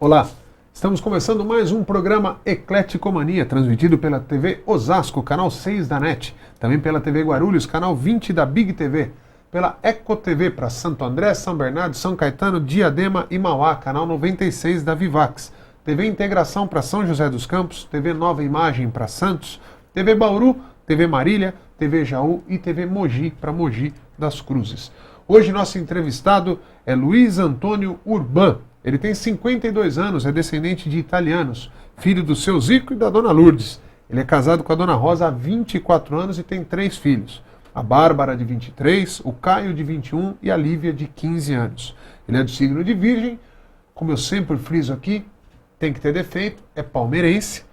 Olá, estamos começando mais um programa Ecleticomania, transmitido pela TV Osasco, canal 6 da NET, também pela TV Guarulhos, canal 20 da Big TV, pela Eco TV para Santo André, São Bernardo, São Caetano, Diadema e Mauá, canal 96 da Vivax, TV Integração para São José dos Campos, TV Nova Imagem para Santos, TV Bauru, TV Marília, TV Jaú e TV Mogi para Mogi das Cruzes. Hoje nosso entrevistado é Luiz Antônio Urban. Ele tem 52 anos, é descendente de italianos, filho do seu Zico e da dona Lourdes. Ele é casado com a dona Rosa há 24 anos e tem 3 filhos. A Bárbara, de 23, o Caio, de 21 e a Lívia, de 15 anos. Ele é do signo de Virgem, como eu sempre friso aqui, tem que ter defeito, é palmeirense.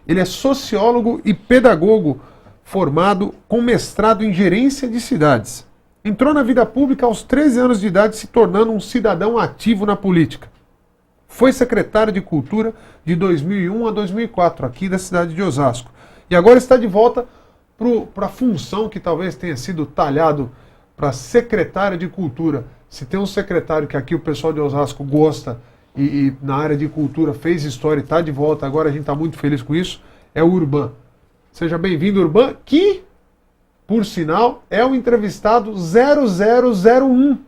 Ele é sociólogo e pedagogo formado com mestrado em gerência de cidades. Entrou na vida pública aos 13 anos de idade, se tornando um cidadão ativo na política. Foi secretário de Cultura de 2001 a 2004, aqui da cidade de Osasco. E agora está de volta para a função que talvez tenha sido talhado para secretário de Cultura. Se tem um secretário que aqui o pessoal de Osasco gosta e na área de cultura fez história e está de volta, agora a gente está muito feliz com isso, é o Urban. Seja bem-vindo, Urban, que, por sinal, é o entrevistado 0001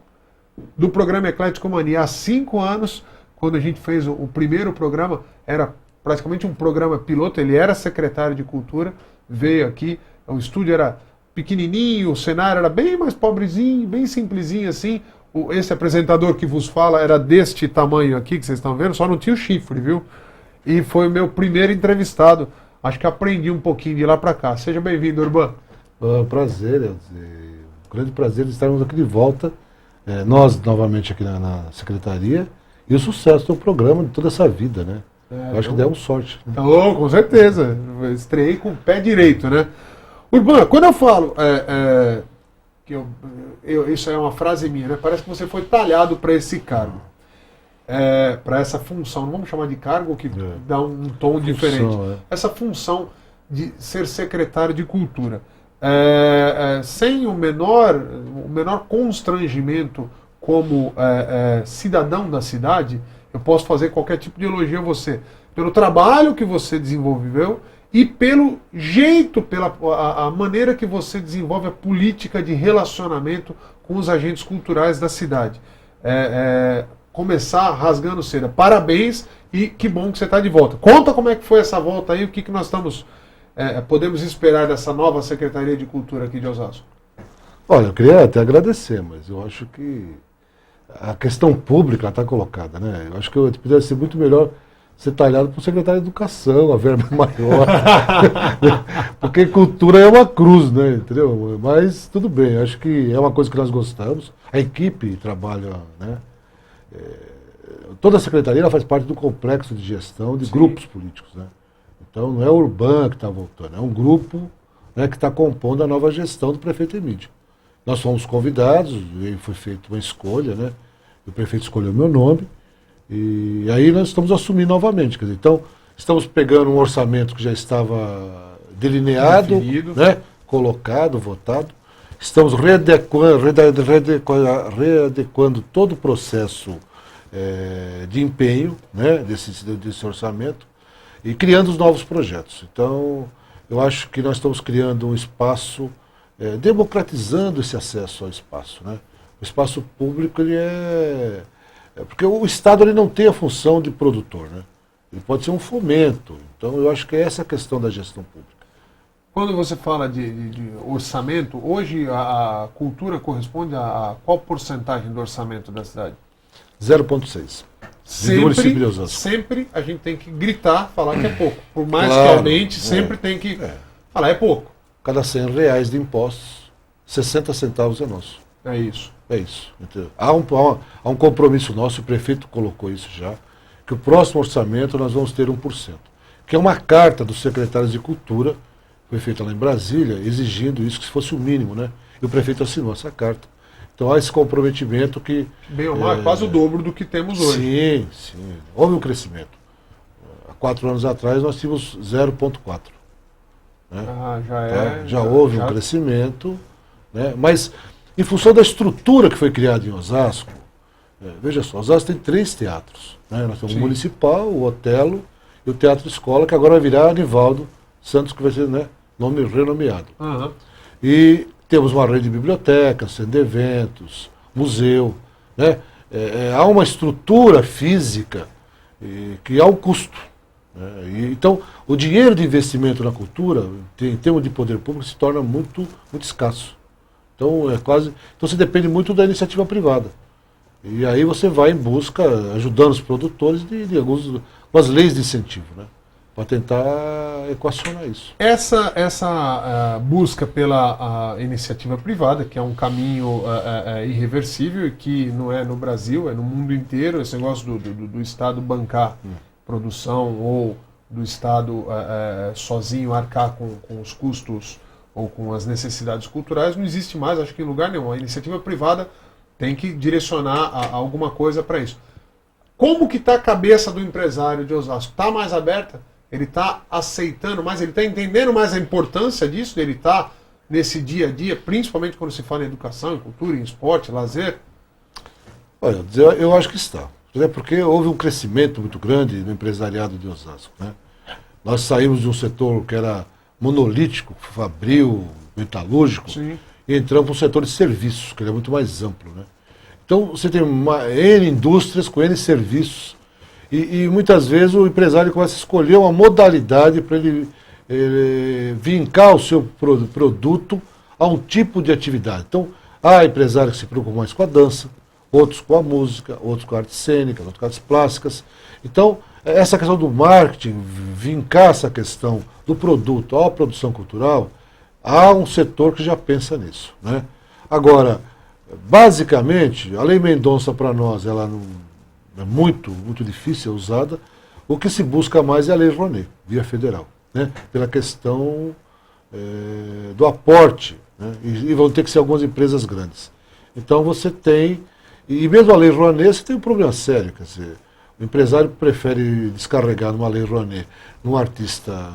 do programa Ecleticomania. Há 5 anos, quando a gente fez o primeiro programa, era praticamente um programa piloto, ele era secretário de Cultura, veio aqui, o estúdio era pequenininho, o cenário era bem mais pobrezinho, bem simplesinho assim. Esse apresentador que vos fala era deste tamanho aqui, que vocês estão vendo, só não tinha o chifre, viu? E foi o meu primeiro entrevistado. Acho que aprendi um pouquinho de lá para cá. Seja bem-vindo, Urban. Prazer, um grande prazer de estarmos aqui de volta, nós novamente aqui na Secretaria, e o sucesso do programa de toda essa vida, né? Eu acho que deu sorte. Né? Oh, com certeza. Estreiei com o pé direito, né? Urban, quando eu falo que isso é uma frase minha, né? Parece que você foi talhado para esse cargo, para essa função. Não vamos chamar de cargo, que dá um tom diferente. Essa função de ser secretário de Cultura. Sem o menor constrangimento como cidadão da cidade, eu posso fazer qualquer tipo de elogio a você, pelo trabalho que você desenvolveu e pelo jeito, a maneira que você desenvolve a política de relacionamento com os agentes culturais da cidade. Começar rasgando seda. Parabéns e que bom que você está de volta. Conta como é que foi essa volta aí, o que nós podemos esperar dessa nova Secretaria de Cultura aqui de Osasco. Olha, eu queria até agradecer, mas eu acho que a questão pública está colocada, né? Eu acho que poderia ser muito melhor ser talhado para o secretário de Educação, a verba maior. Porque cultura é uma cruz, né? Entendeu? Mas tudo bem, acho que é uma coisa que nós gostamos. A equipe trabalha, né? Toda a secretaria ela faz parte do complexo de gestão de grupos políticos, né? Então não é o Urban que está voltando, é um grupo, né, que está compondo a nova gestão do prefeito Emídio. Nós fomos convidados, e foi feita uma escolha, né? O prefeito escolheu meu nome, e aí nós estamos assumindo novamente. Quer dizer, então, estamos pegando um orçamento que já estava delineado, né, colocado, votado. Estamos readequando todo o processo de empenho, né, desse orçamento e criando os novos projetos. Então, eu acho que nós estamos criando um espaço, democratizando esse acesso ao espaço, né? O espaço público, ele porque o Estado ele não tem a função de produtor, né? Ele pode ser um fomento. Então, eu acho que é essa a questão da gestão pública. Quando você fala de orçamento, hoje a cultura corresponde a qual porcentagem do orçamento da cidade? 0,6. Sempre a gente tem que gritar, falar que é pouco. Por mais que aumente, sempre tem que falar, é pouco. Cada R$100 de impostos, 60 centavos é nosso. É isso. É isso. Entendeu? Há um compromisso nosso, o prefeito colocou isso já, que o próximo orçamento nós vamos ter 1%. Que é uma carta dos secretários de Cultura, foi feita lá em Brasília, exigindo isso, que fosse o mínimo, né? E o prefeito assinou essa carta. Então há esse comprometimento que... Bem ou mal, quase o dobro do que temos hoje. Sim. Houve um crescimento. Há 4 anos atrás nós tínhamos 0,4. Né? Já houve um crescimento, né? Mas em função da estrutura que foi criada em Osasco, Veja só, Osasco tem 3 teatros. Né? Nós temos Sim. o Municipal, o Otelo e o Teatro Escola, que agora vai virar Anivaldo Santos, que vai ser, né, nome renomeado. Aham. E temos uma rede de bibliotecas, centro de eventos, museu. Né? Há uma estrutura física que há um custo. Né? Então, o dinheiro de investimento na cultura, em termos de poder público, se torna muito, muito escasso. Então, então você depende muito da iniciativa privada. E aí você vai em busca, ajudando os produtores de algumas leis de incentivo, né? Para tentar equacionar isso. Essa busca pela iniciativa privada, que é um caminho irreversível e que não é no Brasil, é no mundo inteiro, esse negócio do Estado bancar produção ou do Estado sozinho arcar com os custos ou com as necessidades culturais, não existe mais, acho que em lugar nenhum. A iniciativa privada tem que direcionar alguma coisa para isso. Como que está a cabeça do empresário de Osasco? Está mais aberta? Ele está aceitando mais? Ele está entendendo mais a importância disso? Ele está nesse dia a dia, principalmente quando se fala em educação, em cultura, em esporte, lazer? Olha, eu acho que está. Porque houve um crescimento muito grande no empresariado de Osasco. Né? Nós saímos de um setor que era monolítico, fabril, metalúrgico, Sim. e entramos para um setor de serviços, que ele é muito mais amplo. Né? Então você tem N indústrias com N serviços, e muitas vezes o empresário começa a escolher uma modalidade para ele vincar o seu produto a um tipo de atividade. Então, há empresários que se preocupam mais com a dança, outros com a música, outros com a arte cênica, outros com artes plásticas. Então, essa questão do marketing, vincar essa questão do produto à produção cultural, há um setor que já pensa nisso. Né? Agora, basicamente, a Lei Mendonça para nós ela não, é muito, muito difícil, é usada. O que se busca mais é a Lei Rouanet, via federal, né? Pela questão do aporte, né? E vão ter que ser algumas empresas grandes. Então você tem, e mesmo a Lei Rouanet, você tem um problema sério, quer dizer, o empresário prefere descarregar numa Lei Rouanet num artista,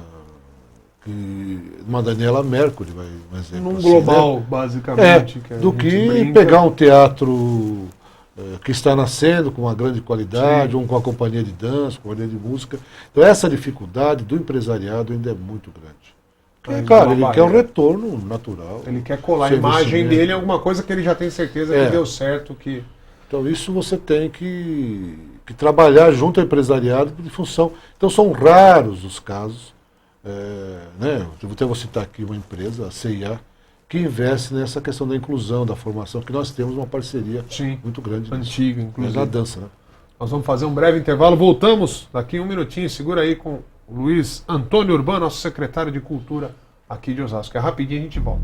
uma Daniela Mercury, um exemplo Num assim, global, né? basicamente. Do que pegar um teatro que está nascendo com uma grande qualidade, ou com a companhia de dança, com a companhia de música. Então essa dificuldade do empresariado ainda é muito grande. Porque, claro, ele quer um retorno natural. Ele quer colar a imagem dele em alguma coisa que ele já tem certeza que deu certo. Então isso você tem que trabalhar junto ao empresariado em função. Então são raros os casos. Né? Eu vou citar aqui uma empresa, a CIA, que investe nessa questão da inclusão, da formação, que nós temos uma parceria muito grande. Antiga, inclusive. Na dança, né? Nós vamos fazer um breve intervalo, voltamos daqui um minutinho, segura aí com o Luiz Antônio Urbano, nosso secretário de Cultura aqui de Osasco. É rapidinho, a gente volta.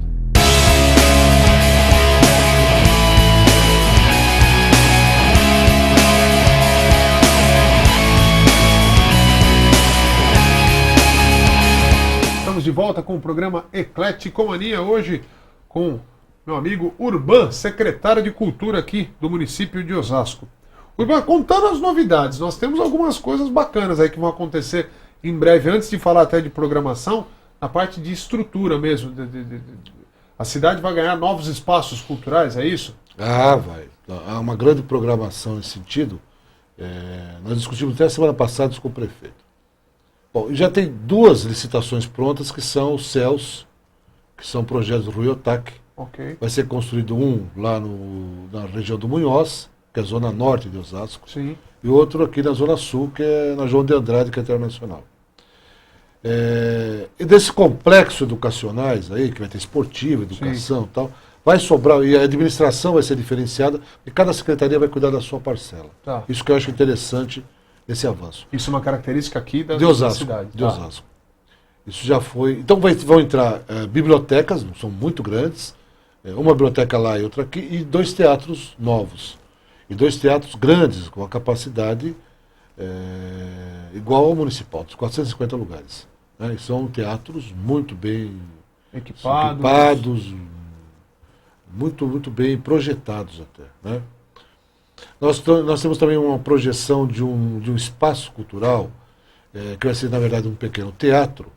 Estamos de volta com o programa Ecleticomania, hoje com meu amigo Urban, secretário de Cultura aqui do município de Osasco. Urban, contando as novidades, nós temos algumas coisas bacanas aí que vão acontecer em breve, antes de falar até de programação, na parte de estrutura mesmo. A cidade vai ganhar novos espaços culturais, é isso? Vai. Há uma grande programação nesse sentido. Nós discutimos até a semana passada com o prefeito. Bom, já tem 2 licitações prontas, que são os CELS, que são projetos do Rui Otaque. Okay. Vai ser construído um lá na região do Munhoz, que é a zona norte de Osasco. Sim. E outro aqui na zona sul, que é na João de Andrade, que é internacional. E desse complexo educacionais aí, que vai ter esportivo, educação e tal, vai sobrar, e a administração vai ser diferenciada, e cada secretaria vai cuidar da sua parcela. Tá. Isso que eu acho interessante, esse avanço. Isso é uma característica aqui da cidade. De Osasco. Isso já foi. Então vão entrar bibliotecas, não são muito grandes, uma biblioteca lá e outra aqui, e 2 teatros novos. E 2 teatros grandes, com a capacidade igual ao municipal, dos 450 lugares. Né? E são teatros muito bem equipados, muito, muito bem projetados até. Né? Nós temos também uma projeção de um espaço cultural, que vai ser, na verdade, um pequeno teatro.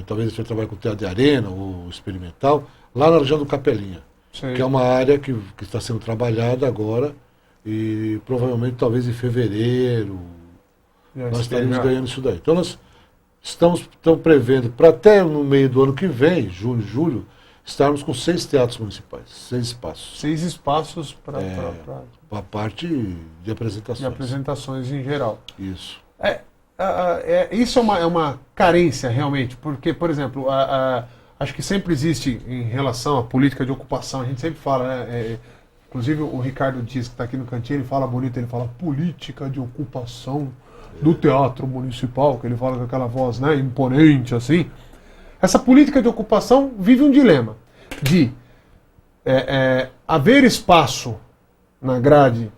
Talvez a gente vai trabalhar com teatro de arena ou experimental, lá na região do Capelinha, que é uma área que está sendo trabalhada agora e provavelmente talvez em fevereiro nós estaremos ganhando isso daí. Então nós estamos prevendo para até no meio do ano que vem, junho, julho, estarmos com 6 teatros municipais, 6 espaços. 6 espaços para a parte de apresentações. De apresentações em geral. Isso. Isso é uma carência realmente, porque, por exemplo, acho que sempre existe em relação à política de ocupação, a gente sempre fala, né? Inclusive o Ricardo Dias, que está aqui no cantinho, ele fala bonito, ele fala política de ocupação do teatro municipal, que ele fala com aquela voz, né, imponente assim. Essa política de ocupação vive um dilema de haver espaço na grade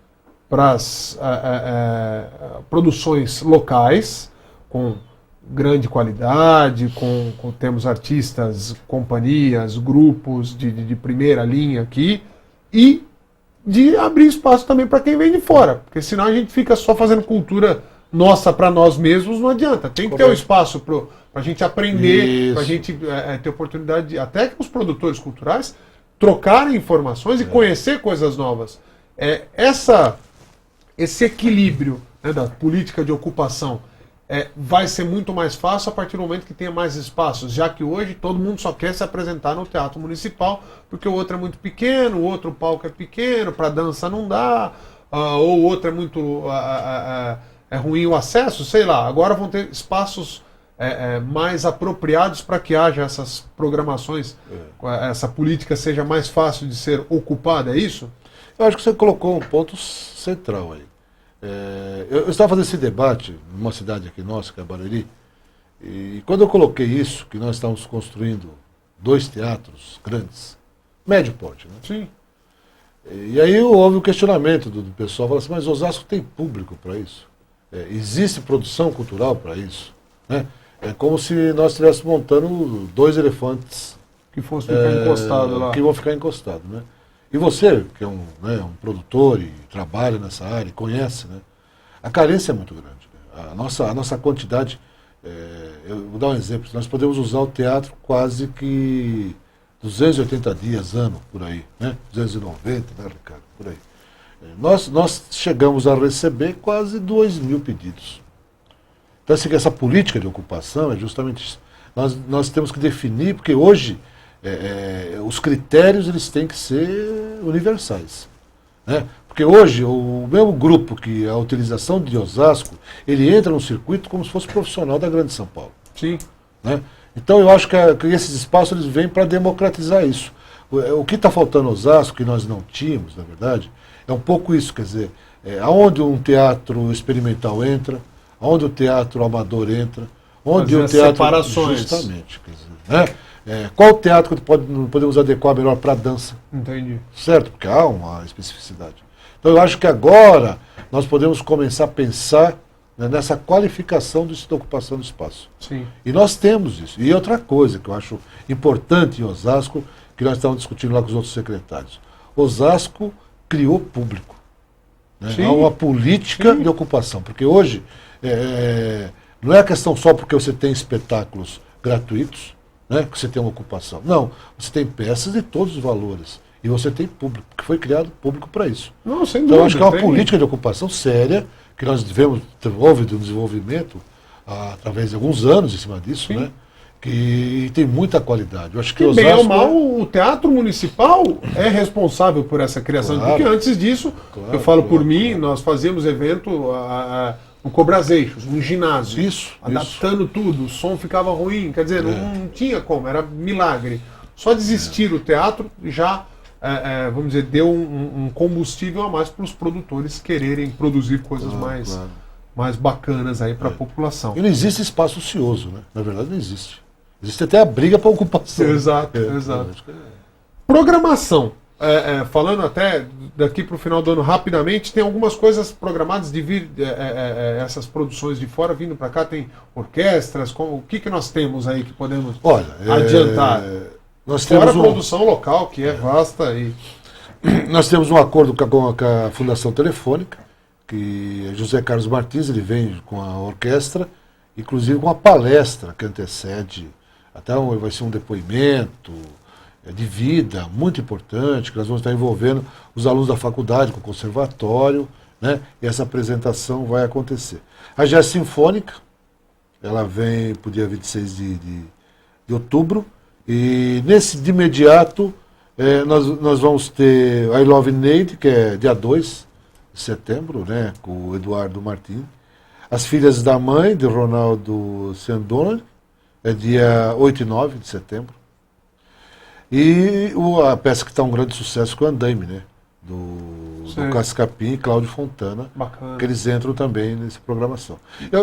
para as produções locais, com grande qualidade, temos artistas, companhias, grupos de primeira linha aqui, e de abrir espaço também para quem vem de fora, porque senão a gente fica só fazendo cultura nossa para nós mesmos, não adianta. Tem que ter um espaço para a gente aprender, para a gente ter oportunidade, até que os produtores culturais trocarem informações e conhecer coisas novas. Esse equilíbrio, né, da política de ocupação vai ser muito mais fácil a partir do momento que tenha mais espaços, já que hoje todo mundo só quer se apresentar no Teatro Municipal, porque o outro é muito pequeno, o outro palco é pequeno, para dança não dá, ou o outro é muito ruim o acesso, sei lá. Agora vão ter espaços mais apropriados para que haja essas programações, essa política seja mais fácil de ser ocupada, é isso? Eu acho que você colocou um ponto central aí. Eu estava fazendo esse debate numa cidade aqui nossa, que é Barueri, e quando eu coloquei isso, que nós estávamos construindo 2 teatros grandes, médio porte, né? Sim. E aí houve o questionamento do pessoal, falou assim, mas Osasco tem público para isso? Existe produção cultural para isso? Né? É como se nós estivéssemos montando 2 elefantes que fossem ficar encostados lá. Que vão ficar encostados, né? E você, que é um produtor e trabalha nessa área, e conhece, né? A carência é muito grande. Né? A nossa quantidade, eu vou dar um exemplo, nós podemos usar o teatro quase que 280 dias, ano, por aí, né? 290, né, Ricardo? Por aí. Nós chegamos a receber quase 2.000 pedidos. Então, assim, essa política de ocupação é justamente isso. Nós temos que definir, porque hoje os critérios eles têm que ser universais. Né? Porque hoje o mesmo grupo que a utilização de Osasco, ele entra no circuito como se fosse profissional da Grande São Paulo. Sim. Né? Então eu acho que esses espaços eles vêm para democratizar isso. O que está faltando em Osasco, que nós não tínhamos, na verdade, é um pouco isso, quer dizer, aonde um teatro experimental entra, aonde o teatro amador entra, onde o teatro... separações. Justamente, quer dizer, né? Qual teatro que podemos adequar melhor para a dança? Entendi. Certo? Porque há uma especificidade. Então eu acho que agora nós podemos começar a pensar, né, nessa qualificação da ocupação do espaço. Sim. E nós temos isso. E outra coisa que eu acho importante em Osasco, que nós estamos discutindo lá com os outros secretários. Osasco criou público. Né? Há uma política de ocupação. Porque hoje não é a questão só porque você tem espetáculos gratuitos, né, que você tem uma ocupação. Não, você tem peças de todos os valores. E você tem público, porque foi criado público para isso. Não, sem então, dúvida, eu acho que é uma política de ocupação séria, que nós houve de um desenvolvimento através de alguns anos em cima disso, né, que tem muita qualidade. Eu acho que bem ou mal, o Teatro Municipal é responsável por essa criação. Claro, porque antes disso, eu falo por mim, nós fazíamos evento no Cobrazeixos, no ginásio, adaptando tudo, o som ficava ruim, quer dizer, não tinha como, era milagre. Só desistir o teatro já, vamos dizer, deu um combustível a mais para os produtores quererem produzir coisas mais bacanas aí para a população. E não existe espaço ocioso, né? Na verdade não existe. Existe até a briga para ocupação. Exato, exato. Programação. Falando até daqui para o final do ano rapidamente, tem algumas coisas programadas de vir, essas produções de fora vindo para cá, tem orquestras, o que nós temos aí que podemos adiantar? Nós Fora temos a produção local, que é vasta. Nós temos um acordo com a Fundação Telefônica, que José Carlos Martins ele vem com a orquestra, inclusive com a palestra que antecede, até vai ser um depoimento, de vida, muito importante, que nós vamos estar envolvendo os alunos da faculdade com o conservatório, né? E essa apresentação vai acontecer. A Jazz Sinfônica, ela vem para o dia 26 de outubro, e de imediato nós vamos ter I Love Neide, que é dia 2 de setembro, né? Com o Eduardo Martins. As Filhas da Mãe, de Ronaldo Sandona, é dia 8 e 9 de setembro. E a peça que está um grande sucesso com o Andaime, né? Do Cascapim e Cláudio Fontana. Bacana. Que eles entram também nessa programação.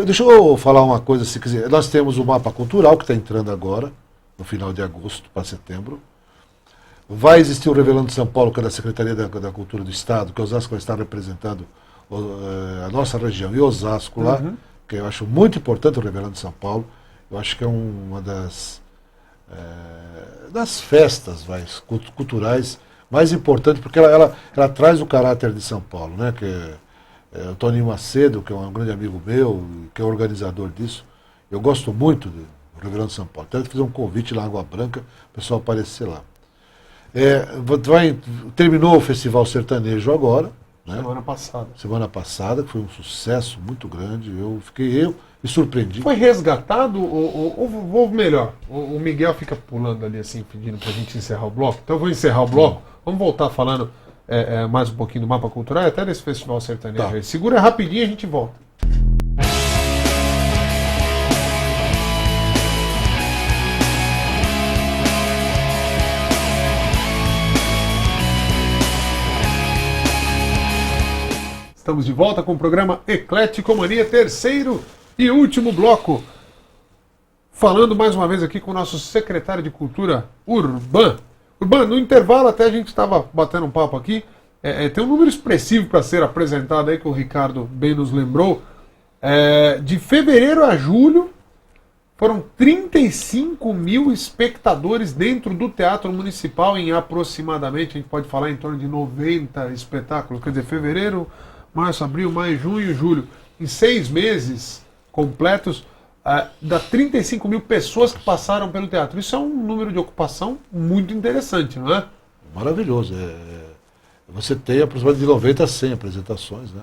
Deixa eu falar uma coisa, assim, quer dizer, nós temos o Mapa Cultural, que está entrando agora, no final de agosto para setembro. Vai existir o Revelando São Paulo, que é da Secretaria da Cultura do Estado, que Osasco vai estar representando a nossa região e Osasco lá, que eu acho muito importante o Revelando São Paulo. Eu acho que é uma das festas culturais mais importantes, porque ela traz o caráter de São Paulo, né? Que é o Toninho Macedo, que é um grande amigo meu, que é organizador disso. Eu gosto muito do Revelando São Paulo. Até fiz um convite lá em Água Branca, o pessoal aparecer lá. Terminou o Festival Sertanejo agora, né? Semana passada, que foi um sucesso muito grande. Eu me surpreendi. Foi resgatado, ou melhor, o Miguel fica pulando ali assim, pedindo pra gente encerrar o bloco. Então eu vou encerrar o bloco. Vamos voltar falando mais um pouquinho do Mapa Cultural e até desse Festival Sertanejo aí. Segura rapidinho e a gente volta. Estamos de volta com o programa Ecleticomania, terceiro e último bloco. Falando mais uma vez aqui com o nosso secretário de Cultura, Urban. Urban, no intervalo até a gente estava batendo um papo aqui. Tem um número expressivo para ser apresentado aí, que o Ricardo bem nos lembrou. De fevereiro a julho, foram 35 mil espectadores dentro do Teatro Municipal em aproximadamente, a gente pode falar em torno de 90 espetáculos. Quer dizer, fevereiro, março, abril, maio, junho e julho. Em 6 meses completos, dá 35 mil pessoas que passaram pelo teatro. Isso é um número de ocupação muito interessante, não é? Maravilhoso. Você tem aproximadamente de 90 a 100 apresentações, né?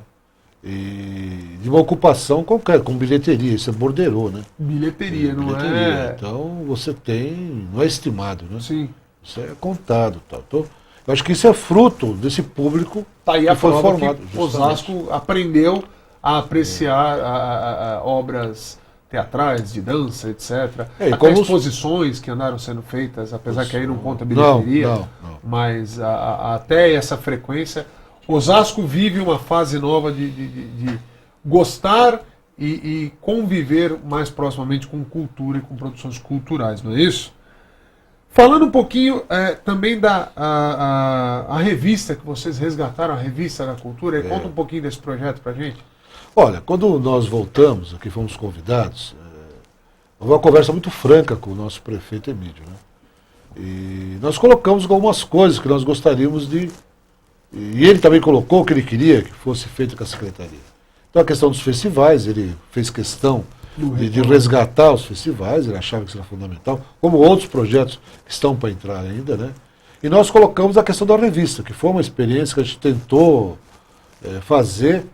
E de uma ocupação qualquer, com bilheteria. Isso é borderô, né? Bilheteria, não é? Então você tem, não é estimado, né? Sim. Isso é contado. Tal. Então, eu acho que isso é fruto desse público que foi formado. Que Osasco aprendeu a apreciar obras teatrais, de dança, etc. Até exposições que andaram sendo feitas, apesar que aí não conta bilheteria, não. Mas até essa frequência, Osasco vive uma fase nova de gostar e conviver mais proximamente com cultura e com produções culturais, não é isso? Falando um pouquinho também da revista que vocês resgataram, a Revista da Cultura, conta um pouquinho desse projeto pra gente. Olha, quando nós voltamos, aqui fomos convidados, houve uma conversa muito franca com o nosso prefeito Emílio, né? E nós colocamos algumas coisas que nós gostaríamos de... E ele também colocou o que ele queria que fosse feito com a Secretaria. Então a questão dos festivais, ele fez questão de resgatar os festivais, ele achava que isso era fundamental, como outros projetos que estão para entrar ainda, né? E nós colocamos a questão da revista, que foi uma experiência que a gente tentou fazer,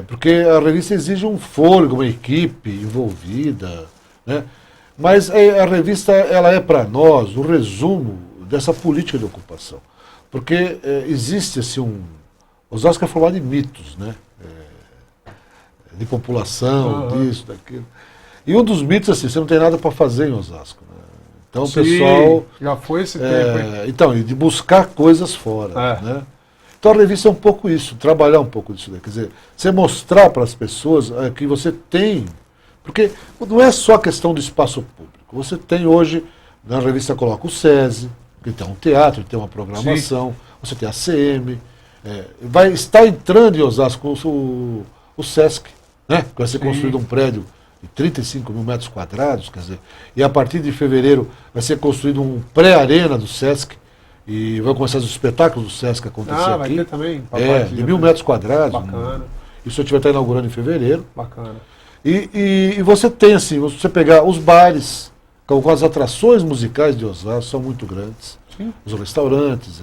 porque a revista exige um fôlego, uma equipe envolvida, né? Mas a revista ela é para nós o resumo dessa política de ocupação. Porque existe assim Osasco é formado de mitos, né? De população, disso, daquilo. E um dos mitos, assim, você não tem nada para fazer em Osasco, né? Então o pessoal... Já foi esse tempo, hein? Então, e de buscar coisas fora, né? Então a revista é um pouco isso, trabalhar um pouco disso, né? Quer dizer, você mostrar para as pessoas que você tem... Porque não é só a questão do espaço público. Você tem hoje, na revista coloca o SESI, que tem um teatro, tem uma programação, você tem a CM, vai estar entrando em Osasco o SESC, né? Que vai ser construído um prédio de 35 mil metros quadrados, quer dizer, e a partir de fevereiro vai ser construído um pré-arena do SESC, e vão começar os espetáculos do SESC a acontecer aqui. Vai ter também. De 1.000 metros quadrados. Bacana. Isso a gente vai estar inaugurando em fevereiro. Bacana. E você tem, assim, você pegar os bares, com as atrações musicais de Osasco, são muito grandes. Sim. os restaurantes,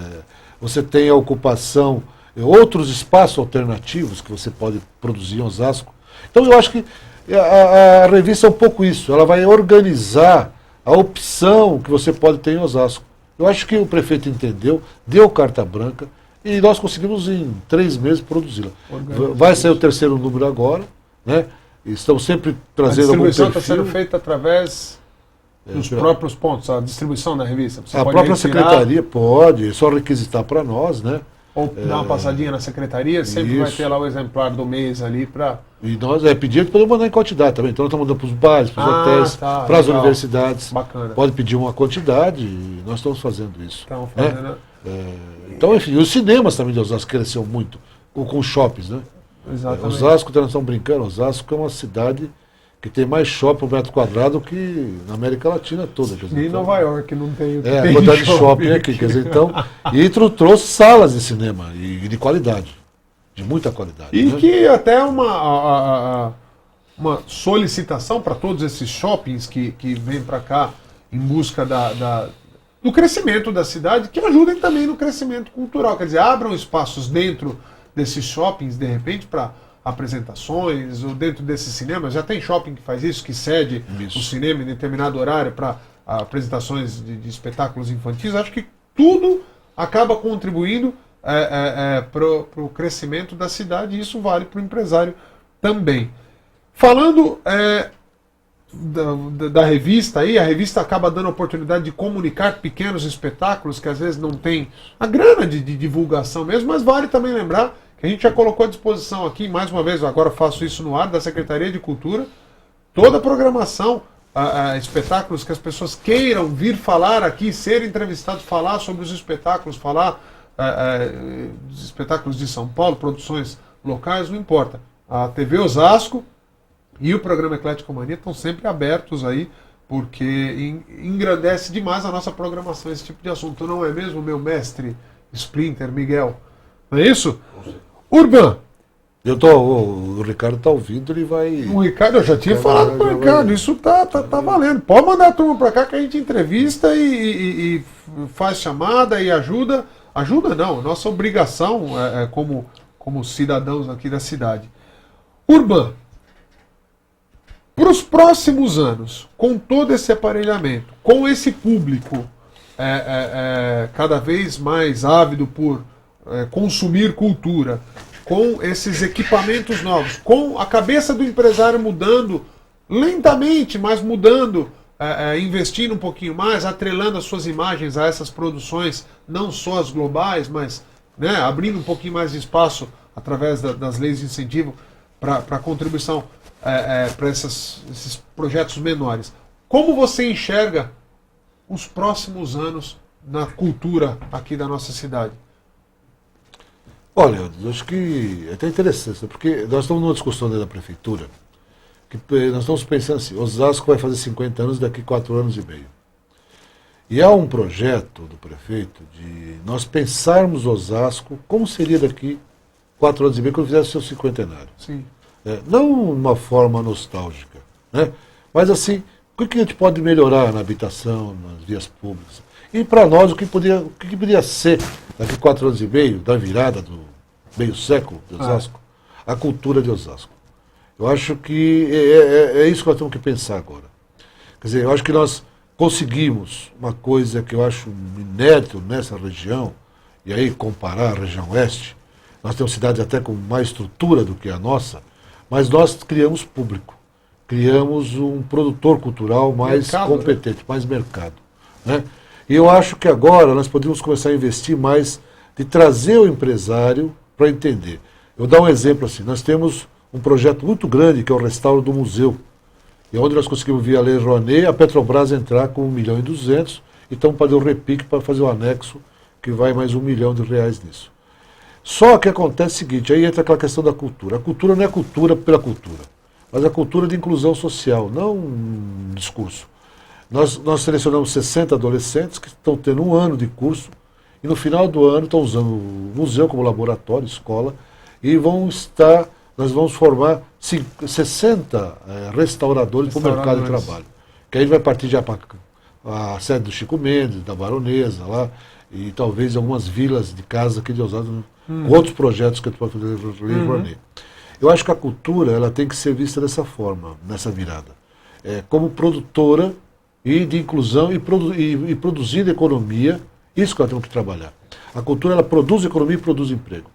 você tem a ocupação, outros espaços alternativos que você pode produzir em Osasco. Então eu acho que a revista é um pouco isso, ela vai organizar a opção que você pode ter em Osasco. Eu acho que o prefeito entendeu, deu carta branca e nós conseguimos em 3 meses produzi-la. Vai sair o 3º número agora, né? Estamos sempre trazendo algum perfil. A distribuição está sendo feita através dos próprios pontos, a distribuição da revista. Você a pode própria retirar, secretaria pode, só requisitar para nós, né? ou dar uma passadinha na secretaria, sempre vai ter lá o exemplar do mês ali para... E nós pedir que podemos mandar em quantidade também. Então nós estamos mandando para os bares, para os hotéis, para as universidades. Bacana. Pode pedir uma quantidade e nós estamos fazendo isso. Estamos fazendo, então, enfim, os cinemas também de Osasco cresceu muito, com os shoppings, né? Exatamente. Osasco, nós estamos brincando, Osasco é uma cidade que tem mais shopping por metro quadrado que na América Latina toda. Quer dizer, E em Nova York não tem o que a tem quantidade de shopping aqui, quer dizer, então, e trouxe salas de cinema, e de qualidade, de muita qualidade. E né? que até uma solicitação para todos esses shoppings que vêm para cá em busca do crescimento da cidade, que ajudem também no crescimento cultural. Quer dizer, abram espaços dentro desses shoppings, de repente, para apresentações, ou dentro desses cinemas. Já tem shopping que faz isso, que cede o cinema em determinado horário para apresentações de espetáculos infantis. Acho que tudo acaba contribuindo para o crescimento da cidade, e isso vale para o empresário também. Falando da revista aí, a revista acaba dando a oportunidade de comunicar pequenos espetáculos que às vezes não tem a grana de divulgação mesmo, mas vale também lembrar que a gente já colocou à disposição aqui, mais uma vez, agora faço isso no ar, da Secretaria de Cultura, toda a programação, espetáculos que as pessoas queiram vir falar aqui, ser entrevistados, falar sobre os espetáculos, falar dos espetáculos de São Paulo, produções locais, não importa. A TV Osasco e o programa Eclético Mania estão sempre abertos aí, porque engrandece demais a nossa programação esse tipo de assunto, não é mesmo, meu mestre Splinter, Miguel? Não é isso? Urban! O Ricardo está ouvindo, ele vai... O Ricardo, eu já tinha falado com o Ricardo, isso tá valendo. Pode mandar a turma para cá que a gente entrevista e faz chamada e ajuda. Ajuda não, nossa obrigação como cidadãos aqui da cidade. Urban, para os próximos anos, com todo esse aparelhamento, com esse público cada vez mais ávido por consumir cultura, com esses equipamentos novos, com a cabeça do empresário mudando lentamente, mas mudando, investindo um pouquinho mais, atrelando as suas imagens a essas produções, não só as globais, mas abrindo um pouquinho mais de espaço através das leis de incentivo para contribuição para esses projetos menores. Como você enxerga os próximos anos na cultura aqui da nossa cidade? Olha, eu acho que é até interessante, porque nós estamos numa discussão dentro da prefeitura, que nós estamos pensando assim, Osasco vai fazer 50 anos daqui 4 anos e meio. E há um projeto do prefeito de nós pensarmos Osasco como seria daqui 4 anos e meio quando fizesse o seu cinquentenário. Sim. Não uma forma nostálgica, né? Mas assim, o que a gente pode melhorar na habitação, nas vias públicas? E para nós, o que poderia ser, daqui 4 anos e meio, da virada do meio século de Osasco, a cultura de Osasco. Eu acho que é isso que nós temos que pensar agora. Quer dizer, eu acho que nós conseguimos uma coisa que eu acho inédito nessa região, e aí comparar a região oeste, nós temos cidades até com mais estrutura do que a nossa, mas nós criamos público, criamos um produtor cultural mais competente, mais mercado, né? E eu acho que agora nós podemos começar a investir mais de trazer o empresário para entender. Eu vou dar um exemplo assim, nós temos um projeto muito grande que é o restauro do museu, e onde nós conseguimos via Lei Rouanet, a Petrobras entrar com 1,2 milhão, e estamos fazendo o repique para fazer o anexo, que vai mais R$1 milhão nisso. Só que acontece o seguinte, aí entra aquela questão da cultura. A cultura não é cultura pela cultura, mas a cultura de inclusão social, não um discurso. Nós selecionamos 60 adolescentes que estão tendo 1 ano de curso e no final do ano estão usando o museu como laboratório, escola, e nós vamos formar 60 restauradores para o mercado de trabalho. Que aí vai partir já para a sede do Chico Mendes, da Baronesa lá, e talvez algumas vilas de casa aqui de Osasco, com outros projetos que a gente pode fazer no Lei Rouanet. Eu acho que a cultura ela tem que ser vista dessa forma, nessa virada. Como produtora e de inclusão e produzindo economia, isso que nós temos que trabalhar. A cultura ela produz economia e produz emprego.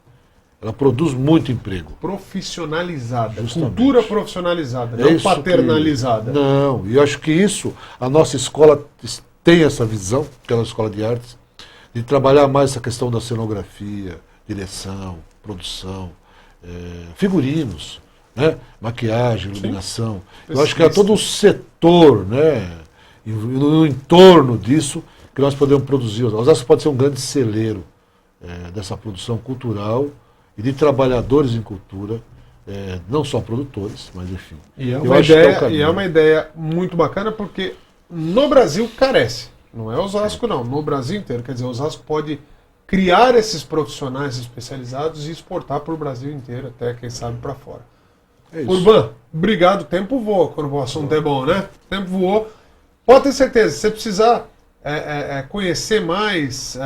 Ela produz muito emprego. Profissionalizada. Justamente. Cultura profissionalizada, não paternalizada. Não, e eu acho que isso, a nossa escola tem essa visão, que é a escola de artes, de trabalhar mais essa questão da cenografia, direção, produção, figurinos, né? Maquiagem, iluminação. Sim. Eu acho que é todo um setor, né? No entorno disso que nós podemos produzir. Osasco pode ser um grande celeiro dessa produção cultural e de trabalhadores em cultura, não só produtores, mas enfim. E é uma ideia muito bacana porque no Brasil carece. Não é Osasco, não. No Brasil inteiro. Quer dizer, Osasco pode criar esses profissionais especializados e exportar para o Brasil inteiro, até, quem sabe, para fora. Urbano, obrigado. O tempo voa quando o assunto é bom, né? O tempo voou. Pode ter certeza, se você precisar conhecer mais,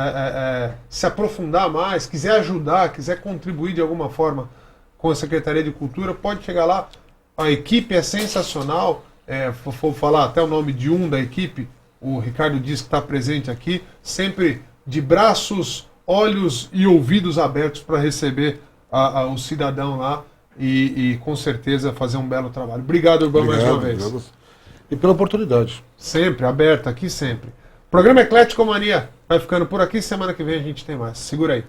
se aprofundar mais, quiser ajudar, quiser contribuir de alguma forma com a Secretaria de Cultura, pode chegar lá. A equipe é sensacional. Vou falar até o nome de um da equipe. O Ricardo diz que está presente aqui, sempre de braços, olhos e ouvidos abertos para receber o cidadão lá e com certeza fazer um belo trabalho. Obrigado, Urbano, mais uma vez. Obrigado. E pela oportunidade. Sempre, aberto aqui sempre. Programa Eclético Mania vai ficando por aqui, semana que vem a gente tem mais. Segura aí.